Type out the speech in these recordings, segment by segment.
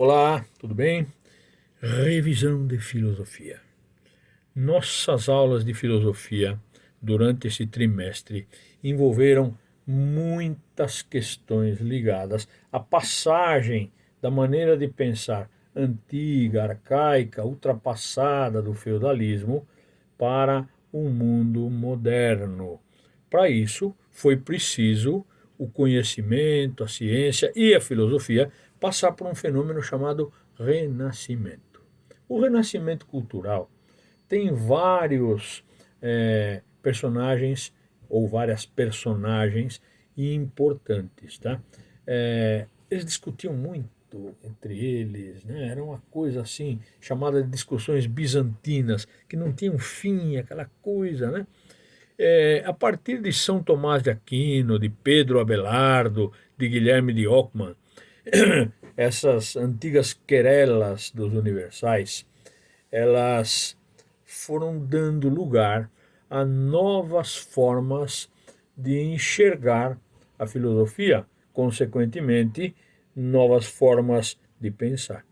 Olá, tudo bem? Revisão de filosofia. Nossas aulas de filosofia durante esse trimestre envolveram muitas questões ligadas à passagem da maneira de pensar antiga, arcaica, ultrapassada do feudalismo para o mundo moderno. Para isso, foi preciso o conhecimento, a ciência e a filosofia passar por um fenômeno chamado renascimento. O renascimento cultural tem vários personagens ou várias personagens importantes, tá? Eles discutiam muito entre eles, né? Era uma coisa assim chamada de discussões bizantinas que não tinham fim, aquela coisa, né? A partir de São Tomás de Aquino, de Pedro Abelardo, de Guilherme de Ockham, essas antigas querelas dos universais, elas foram dando lugar a novas formas de enxergar a filosofia, consequentemente, novas formas de pensar.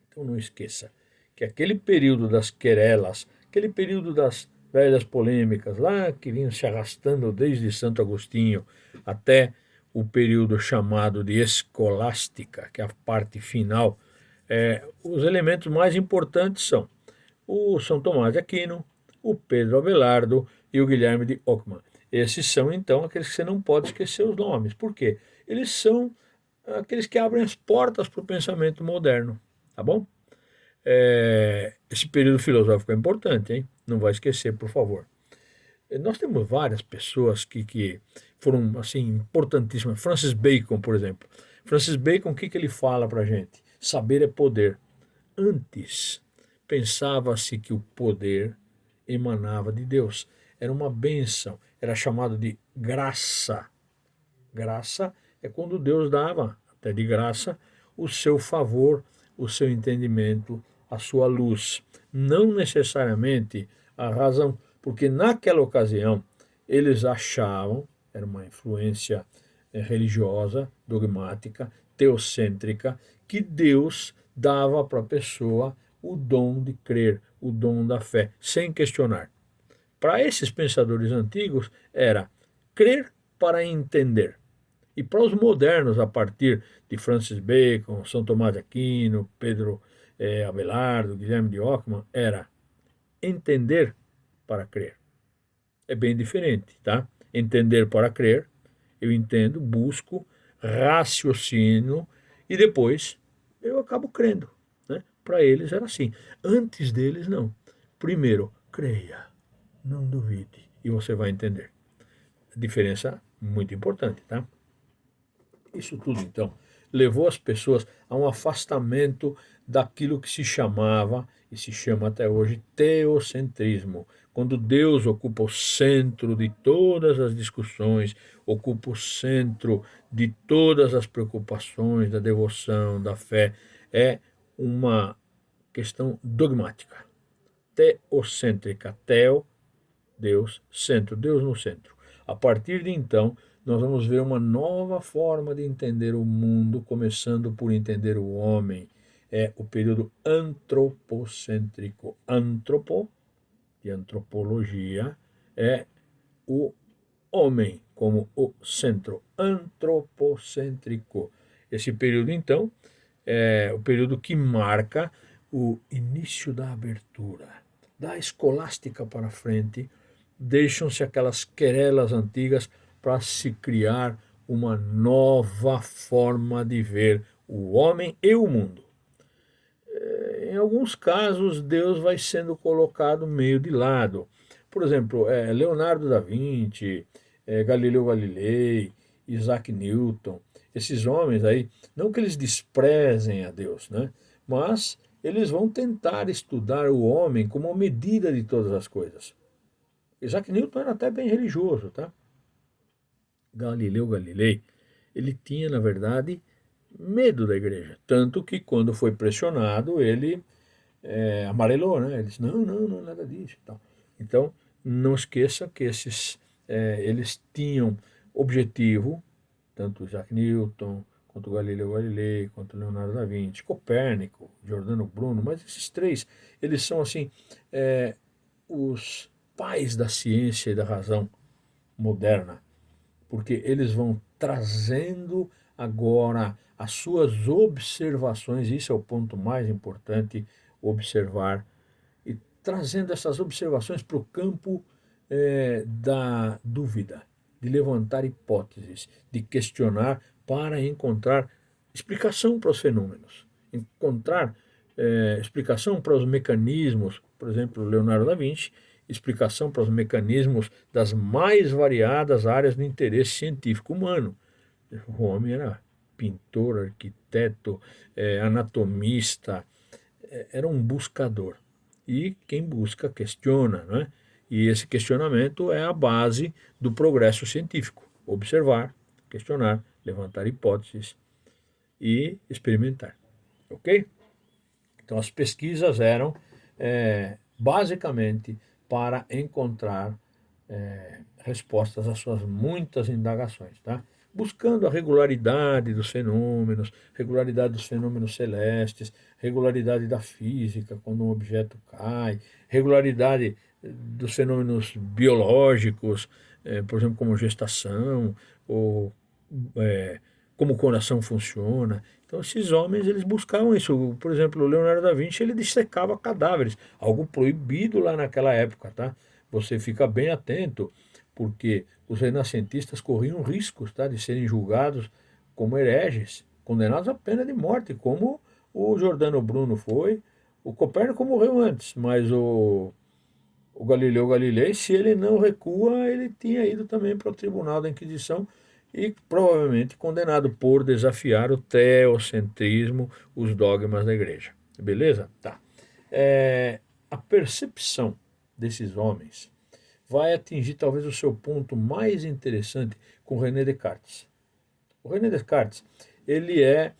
Então não esqueça que aquele período das querelas, aquele período das velhas polêmicas, lá que vinham se arrastando desde Santo Agostinho até o período chamado de escolástica, que é a parte final, os elementos mais importantes são o São Tomás de Aquino, o Pedro Abelardo e o Guilherme de Ockham. Esses são, então, aqueles que você não pode esquecer os nomes. Por quê? Eles são aqueles que abrem as portas para o pensamento moderno, tá bom? Esse período filosófico é importante, hein? Não vai esquecer, por favor. Nós temos várias pessoas que foram assim importantíssimas. Francis Bacon, por exemplo. Francis Bacon, o que ele fala para a gente? Saber é poder. Antes, pensava-se que o poder emanava de Deus. Era uma bênção, era chamado de graça. Graça é quando Deus dava, até de graça, o seu favor, o seu entendimento, a sua luz. Não necessariamente a razão, porque naquela ocasião eles achavam, era uma influência religiosa, dogmática, teocêntrica, que Deus dava para a pessoa o dom de crer, o dom da fé, sem questionar. Para esses pensadores antigos, era crer para entender. E para os modernos, a partir de Francis Bacon, São Tomás de Aquino, Pedro Abelardo, Guilherme de Ockham, era entender para crer. É bem diferente, tá? Entender para crer, eu entendo, busco, raciocínio e depois eu acabo crendo, né? Para eles era assim. Antes deles, não. Primeiro, creia, não duvide e você vai entender. Diferença muito importante, tá? Isso tudo, então, levou as pessoas a um afastamento daquilo que se chamava, e se chama até hoje, teocentrismo, quando Deus ocupa o centro de todas as discussões, ocupa o centro de todas as preocupações, da devoção, da fé. É uma questão dogmática, teocêntrica. Teo, Deus, centro, Deus no centro. A partir de então, nós vamos ver uma nova forma de entender o mundo, começando por entender o homem. É o período antropocêntrico. Antropo, de antropologia, é o homem como o centro. Antropocêntrico. Esse período, então, é o período que marca o início da abertura. Da escolástica para frente, deixam-se aquelas querelas antigas para se criar uma nova forma de ver o homem e o mundo. Em alguns casos, Deus vai sendo colocado meio de lado. Por exemplo, Leonardo da Vinci, Galileu Galilei, Isaac Newton, esses homens aí, não que eles desprezem a Deus, né? Mas eles vão tentar estudar o homem como medida de todas as coisas. Isaac Newton era até bem religioso, tá? Galileu Galilei, ele tinha, na verdade, medo da igreja. Tanto que quando foi pressionado, ele amarelou, né? Ele disse, não, não, não, nada disso. Então, não esqueça que eles tinham objetivo, tanto Isaac Newton, quanto Galileu Galilei, quanto Leonardo da Vinci, Copérnico, Giordano Bruno, mas esses três, eles são assim, os pais da ciência e da razão moderna, porque eles vão trazendo agora as suas observações, isso é o ponto mais importante, observar, e trazendo essas observações para o campo da dúvida, de levantar hipóteses, de questionar para encontrar explicação para os fenômenos, encontrar explicação para os mecanismos, por exemplo, Leonardo da Vinci, explicação para os mecanismos das mais variadas áreas de interesse científico humano. O homem era pintor, arquiteto, anatomista, era um buscador. E quem busca questiona, não é? E esse questionamento é a base do progresso científico. Observar, questionar, levantar hipóteses e experimentar. Ok? Então as pesquisas eram basicamente para encontrar respostas às suas muitas indagações, tá? Buscando a regularidade dos fenômenos celestes, regularidade da física quando um objeto cai, regularidade dos fenômenos biológicos, por exemplo, como gestação, ou como o coração funciona. Então esses homens eles buscavam isso. Por exemplo, o Leonardo da Vinci ele dissecava cadáveres, algo proibido lá naquela época, tá? Você fica bem atento, porque os renascentistas corriam riscos, tá, de serem julgados como hereges, condenados à pena de morte, como o Giordano Bruno foi. O Copérnico morreu antes, mas o Galileu Galilei, se ele não recua, ele tinha ido também para o Tribunal da Inquisição e provavelmente condenado por desafiar o teocentrismo, os dogmas da igreja. Beleza? Tá. A percepção desses homens vai atingir talvez o seu ponto mais interessante com René Descartes. O René Descartes, ele é,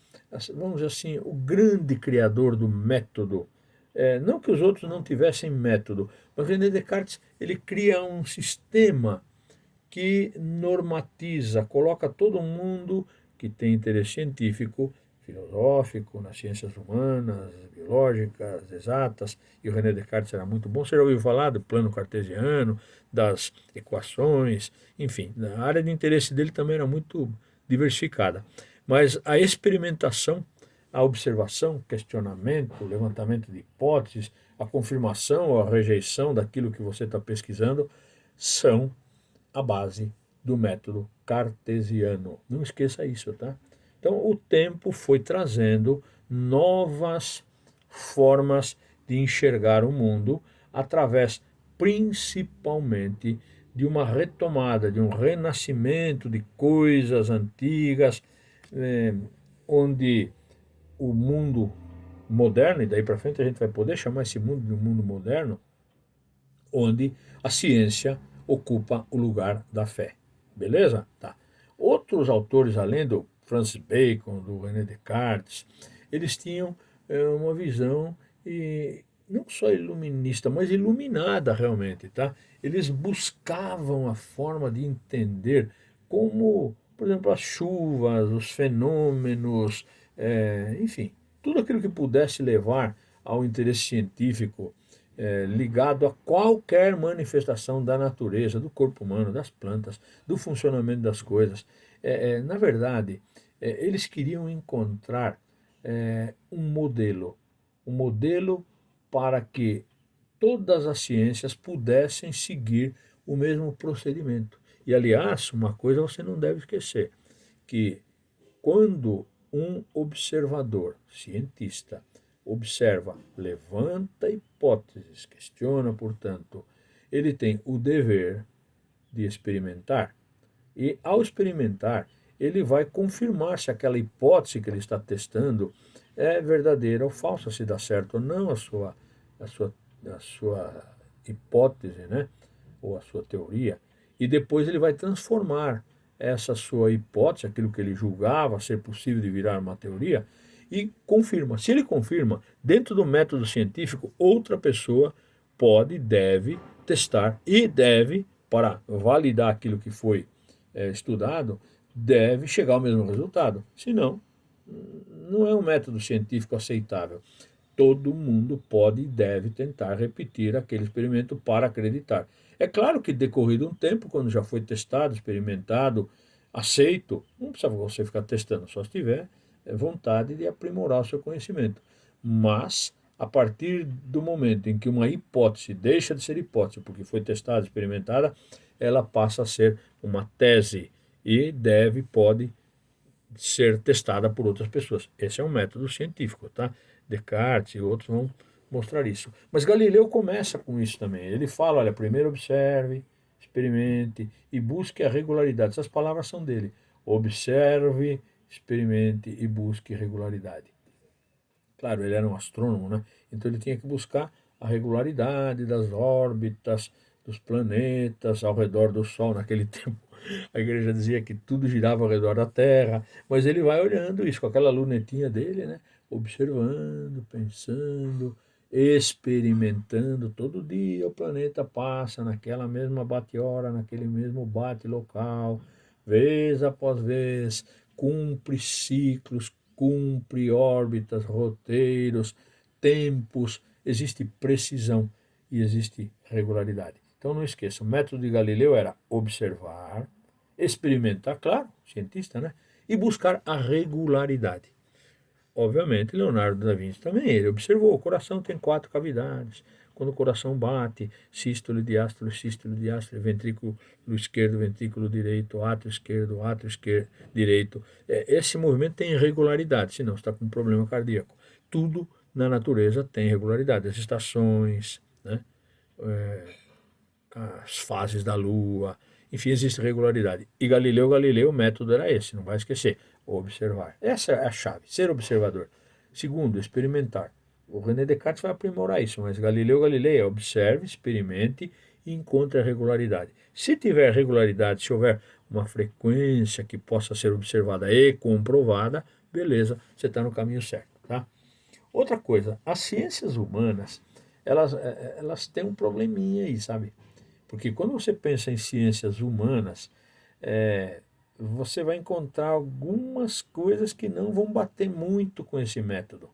vamos dizer assim, o grande criador do método. Não que os outros não tivessem método, mas René Descartes ele cria um sistema que normatiza, coloca todo mundo que tem interesse científico, filosófico, nas ciências humanas, biológicas, exatas, e o René Descartes era muito bom. Você já ouviu falar do plano cartesiano, das equações, enfim, a área de interesse dele também era muito diversificada. Mas a experimentação, a observação, questionamento, levantamento de hipóteses, a confirmação ou a rejeição daquilo que você está pesquisando são a base do método cartesiano. Não esqueça isso, tá? Então o tempo foi trazendo novas formas de enxergar o mundo através principalmente de uma retomada, de um renascimento de coisas antigas, onde o mundo moderno, e daí para frente a gente vai poder chamar esse mundo de um mundo moderno, onde a ciência ocupa o lugar da fé. Beleza? Tá. Outros autores, além do Francis Bacon, do René Descartes, eles tinham uma visão não só iluminista, mas iluminada realmente, tá? Eles buscavam a forma de entender como, por exemplo, as chuvas, os fenômenos, enfim, tudo aquilo que pudesse levar ao interesse científico ligado a qualquer manifestação da natureza, do corpo humano, das plantas, do funcionamento das coisas. Na verdade, eles queriam encontrar um modelo para que todas as ciências pudessem seguir o mesmo procedimento. E, aliás, uma coisa você não deve esquecer, que quando um observador, cientista, observa, levanta hipóteses, questiona, portanto, ele tem o dever de experimentar. E, ao experimentar, ele vai confirmar se aquela hipótese que ele está testando é verdadeira ou falsa, se dá certo ou não a sua hipótese, né? Ou a sua teoria. E depois ele vai transformar essa sua hipótese, aquilo que ele julgava ser possível de virar uma teoria, e confirma. Se ele confirma, dentro do método científico, outra pessoa pode, deve testar e deve, para validar aquilo que foi estudado, deve chegar ao mesmo resultado. Se não, não é um método científico aceitável. Todo mundo pode e deve tentar repetir aquele experimento para acreditar. É claro que decorrido um tempo, quando já foi testado, experimentado, aceito, não precisa você ficar testando, só se tiver vontade de aprimorar o seu conhecimento. Mas, a partir do momento em que uma hipótese deixa de ser hipótese, porque foi testada, experimentada, ela passa a ser uma tese e pode ser testada por outras pessoas. Esse é um método científico, tá? Descartes e outros vão mostrar isso. Mas Galileu começa com isso também. Ele fala, olha, primeiro observe, experimente e busque a regularidade. Essas palavras são dele. Observe, experimente e busque regularidade. Claro, ele era um astrônomo, né? Então ele tinha que buscar a regularidade das órbitas dos planetas ao redor do Sol. Naquele tempo, a igreja dizia que tudo girava ao redor da Terra, mas ele vai olhando isso com aquela lunetinha dele, né? Observando, pensando, experimentando. Todo dia o planeta passa naquela mesma bate-hora, naquele mesmo bate-local, vez após vez, cumpre ciclos, cumpre órbitas, roteiros, tempos, existe precisão e existe regularidade. Então não esqueça, o método de Galileu era observar, experimentar, claro, cientista, né? E buscar a regularidade. Obviamente, Leonardo da Vinci também, ele observou, o coração tem 4 cavidades. Quando o coração bate, sístole, diástole, ventrículo esquerdo, ventrículo direito, átrio esquerdo, direito. Esse movimento tem irregularidade, senão você está com um problema cardíaco. Tudo na natureza tem regularidade. As estações, né? As fases da Lua, enfim, existe regularidade. E Galileu, o método era esse, não vai esquecer, observar. Essa é a chave, ser observador. Segundo, experimentar. O René Descartes vai aprimorar isso, mas Galilei, observe, experimente e encontre a regularidade. Se tiver regularidade, se houver uma frequência que possa ser observada e comprovada, beleza, você está no caminho certo, tá? Outra coisa, as ciências humanas, elas têm um probleminha aí, sabe? Porque quando você pensa em ciências humanas, você vai encontrar algumas coisas que não vão bater muito com esse método.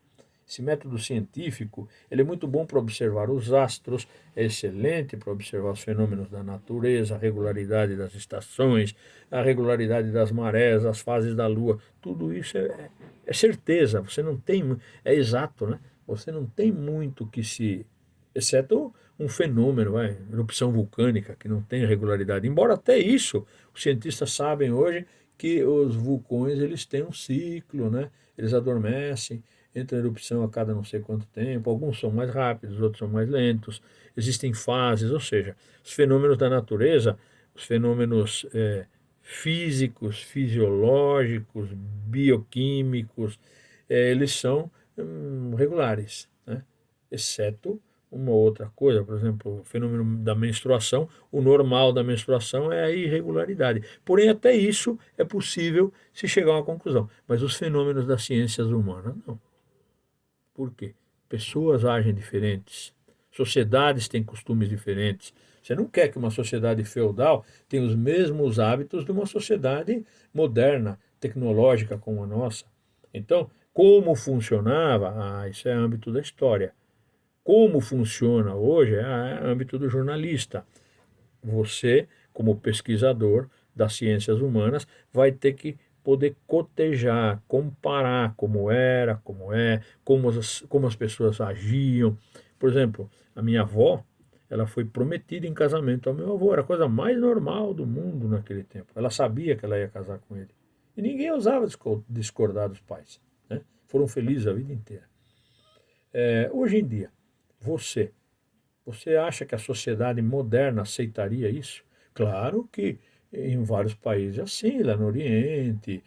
Esse método científico, ele é muito bom para observar os astros, é excelente para observar os fenômenos da natureza, a regularidade das estações, a regularidade das marés, as fases da Lua. Tudo isso é certeza, você não tem, é exato, né? Você não tem muito que se, exceto um fenômeno, erupção vulcânica, que não tem regularidade. Embora até isso, os cientistas sabem hoje que os vulcões eles têm um ciclo, né? Eles adormecem, entra em erupção a cada não sei quanto tempo, alguns são mais rápidos, outros são mais lentos, existem fases, ou seja, os fenômenos da natureza, os fenômenos físicos, fisiológicos, bioquímicos, eles são regulares, né? Exceto uma outra coisa, por exemplo, o fenômeno da menstruação, o normal da menstruação é a irregularidade. Porém, até isso é possível se chegar a uma conclusão. Mas os fenômenos das ciências humanas, não. Por quê? Pessoas agem diferentes, sociedades têm costumes diferentes. Você não quer que uma sociedade feudal tenha os mesmos hábitos de uma sociedade moderna, tecnológica como a nossa. Então, como funcionava? Isso é âmbito da história. Como funciona hoje é âmbito do jornalista. Você, como pesquisador das ciências humanas, vai ter que poder cotejar, comparar como era, como é, como as pessoas agiam. Por exemplo, a minha avó, ela foi prometida em casamento ao meu avô, era a coisa mais normal do mundo naquele tempo. Ela sabia que ela ia casar com ele. E ninguém ousava discordar dos pais, né? Foram felizes a vida inteira. Hoje em dia, você, você acha que a sociedade moderna aceitaria isso? Claro que em vários países é assim, lá no Oriente,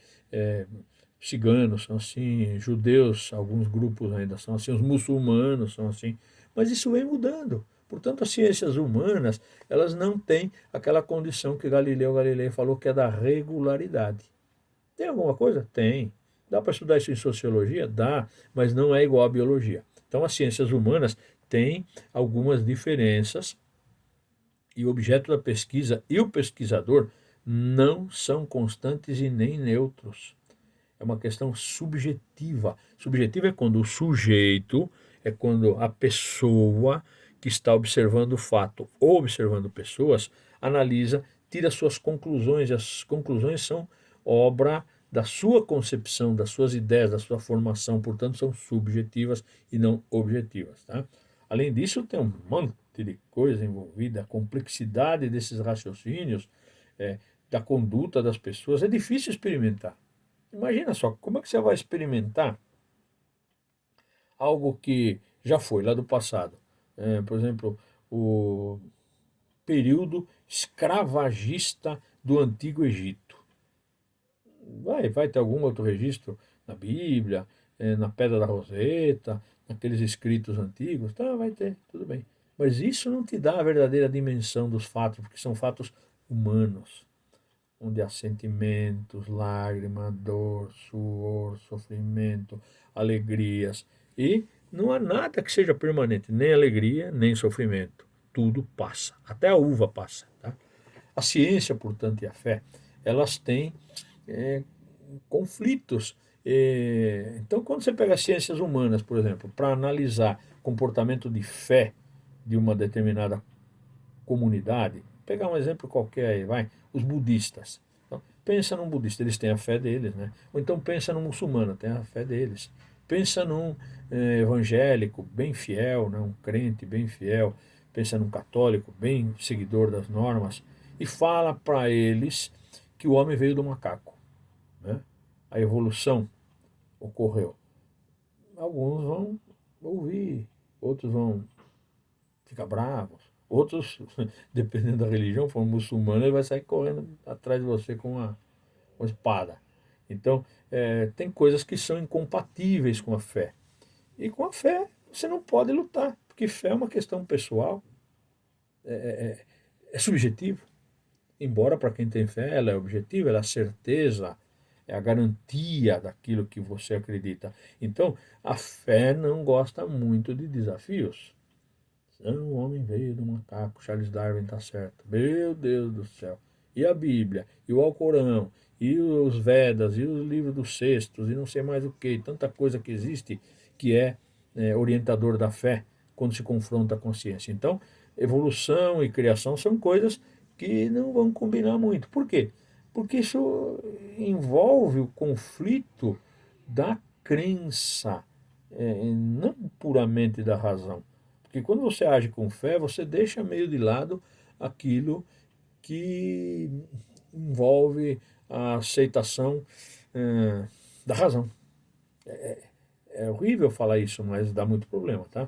ciganos são assim, judeus, alguns grupos ainda são assim, os muçulmanos são assim, mas isso vem mudando. Portanto, as ciências humanas, elas não têm aquela condição que Galileu Galilei falou que é da regularidade. Tem alguma coisa? Tem. Dá para estudar isso em sociologia? Dá, mas não é igual à biologia. Então, as ciências humanas têm algumas diferenças e o objeto da pesquisa e o pesquisador não são constantes e nem neutros. é uma questão subjetiva. Subjetiva é quando o sujeito, é quando a pessoa que está observando o fato ou observando pessoas, analisa, tira suas conclusões, e as conclusões são obra da sua concepção, das suas ideias, da sua formação, portanto são subjetivas e não objetivas. Tá? Além disso, tem um monte de coisa envolvida, a complexidade desses raciocínios, é, da conduta das pessoas, é difícil experimentar. Imagina só, como é que você vai experimentar algo que já foi lá do passado? Por exemplo, o período escravagista do Antigo Egito. Vai ter algum outro registro na Bíblia, na Pedra da Roseta, naqueles escritos antigos? Tá, vai ter, tudo bem. Mas isso não te dá a verdadeira dimensão dos fatos, porque são fatos humanos, onde há sentimentos, lágrima, dor, suor, sofrimento, alegrias. E não há nada que seja permanente, nem alegria, nem sofrimento. Tudo passa, até a uva passa. Tá? A ciência, portanto, e a fé, elas têm é, conflitos. Então, quando você pega as ciências humanas, por exemplo, para analisar comportamento de fé de uma determinada comunidade, pegar um exemplo qualquer aí, vai, os budistas. Então, pensa num budista, eles têm a fé deles, né? Ou então pensa num muçulmano, tem a fé deles. Pensa num evangélico bem fiel, né? Um crente bem fiel. Pensa num católico bem seguidor das normas e fala para eles que o homem veio do macaco, né? A evolução ocorreu. Alguns vão ouvir, outros vão ficar bravos, outros, dependendo da religião, for muçulmano, ele vai sair correndo atrás de você com uma espada. Então, tem coisas que são incompatíveis com a fé. E com a fé você não pode lutar, porque fé é uma questão pessoal, é subjetivo. Embora para quem tem fé ela é objetiva, ela é a certeza, é a garantia daquilo que você acredita. Então, a fé não gosta muito de desafios. O homem veio do macaco, Charles Darwin está certo. Meu Deus do céu. E a Bíblia, e o Alcorão, e os Vedas, e os livros dos cestos, e não sei mais o que, tanta coisa que existe que é orientador da fé quando se confronta a consciência. Então, evolução e criação são coisas que não vão combinar muito. Por quê? Porque isso envolve o conflito da crença, não puramente da razão. Porque quando você age com fé, você deixa meio de lado aquilo que envolve a aceitação da razão. É horrível falar isso, mas dá muito problema, tá?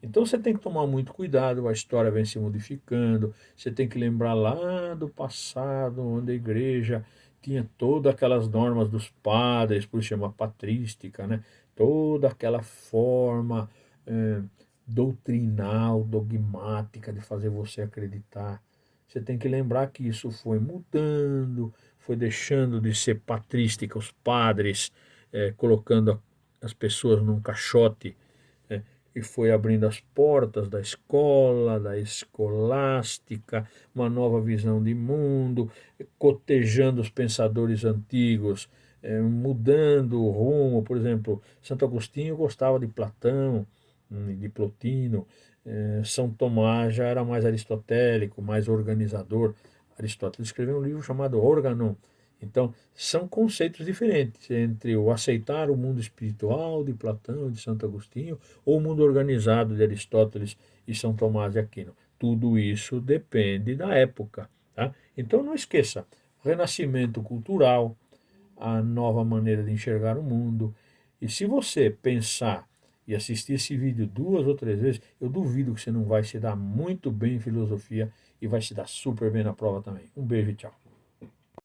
Então você tem que tomar muito cuidado, a história vem se modificando, você tem que lembrar lá do passado, onde a igreja tinha todas aquelas normas dos padres, por isso chama patrística, né? Toda aquela forma eh, doutrinal, dogmática de fazer você acreditar. Você tem que lembrar que isso foi mudando, foi deixando de ser patrística, os padres colocando as pessoas num caixote, né, e foi abrindo as portas da escola, da escolástica, uma nova visão de mundo, cotejando os pensadores antigos, mudando o rumo. Por exemplo, Santo Agostinho gostava de Platão, de Plotino. São Tomás já era mais aristotélico, mais organizador. Aristóteles escreveu um livro chamado Organon. Então, são conceitos diferentes entre o aceitar o mundo espiritual de Platão e de Santo Agostinho ou o mundo organizado de Aristóteles e São Tomás de Aquino. Tudo isso depende da época. Tá? Então, não esqueça, renascimento cultural, a nova maneira de enxergar o mundo. E se você pensar e assistir esse vídeo 2 ou 3 vezes, eu duvido que você não vai se dar muito bem em filosofia e vai se dar super bem na prova também. Um beijo e tchau.